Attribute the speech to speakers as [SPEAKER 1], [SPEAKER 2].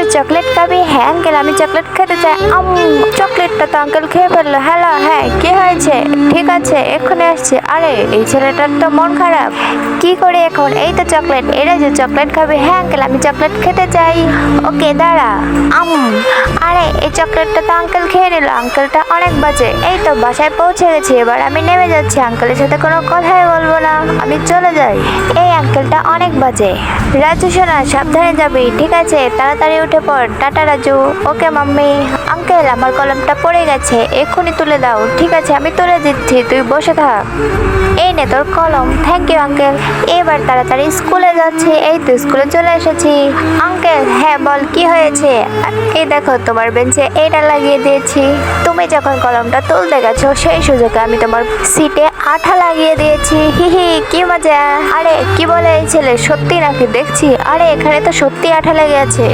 [SPEAKER 1] তুই চকলেট খাবি? হ্যাঁ আঙ্কেল, আমি চকলেট খেতে চাই। চকলেটটা তো আঙ্কেল খেয়ে ফেললো। হ্যালো, হ্যাঁ কি হয়েছে? ঠিক আছে, এক্ষুনি আসছে। আরে এই ছেলেটার তো মন খারাপ। কি করে এখন? এই তো চকলেট, এরা যে চকলেট খাবে। হ্যাঁ আঙ্কেল, আমি চকলেট খেতে চাই। ওকে দাঁড়া। আরে এই চকলেটটা তো আঙ্কেল খেয়ে নিল। আঙ্কেলটা অনেক বাজে। এই তো বাসায় পৌঁছে গেছি, এবার আমি নেমে যাচ্ছি। আঙ্কেলের সাথে কোনো কথাই বলবো না, আমি চলে যাই। এই আঙ্কেলটা অনেক বাজে। রাজু সোনা, সাবধানে যাবি, ঠিক আছে? তাড়াতাড়ি উঠে পড়। টাটা রাজু। ওকে মাম্মি। আঙ্কেল, আমার কলমটা পড়ে গেছে, এক্ষুনি তুলে দাও। ঠিক আছে, আমি তুলে দিচ্ছি, তুই বসে থাক। এই নে তোর কলম। Thank you uncle. এবার তাড়াতাড়ি স্কুলে যাচ্ছি। এই তো স্কুলে চলে এসেছি। আঙ্কেল, হ্যাঁ বল, কি হয়েছে? এই দেখো, তোমার বেঞ্চে এটা লাগিয়ে দিয়েছি। তুমি যখন কলমটা তুলতে গেছো সেই সুযোগে আমি তোমার সিটে আঠা লাগিয়ে দিয়েছি। হি কি মজা। আরে কি বলে এই ছেলে, সত্যি নাকি? দেখছি, আরে এখানে তো সত্যি আঠা লেগে আছে।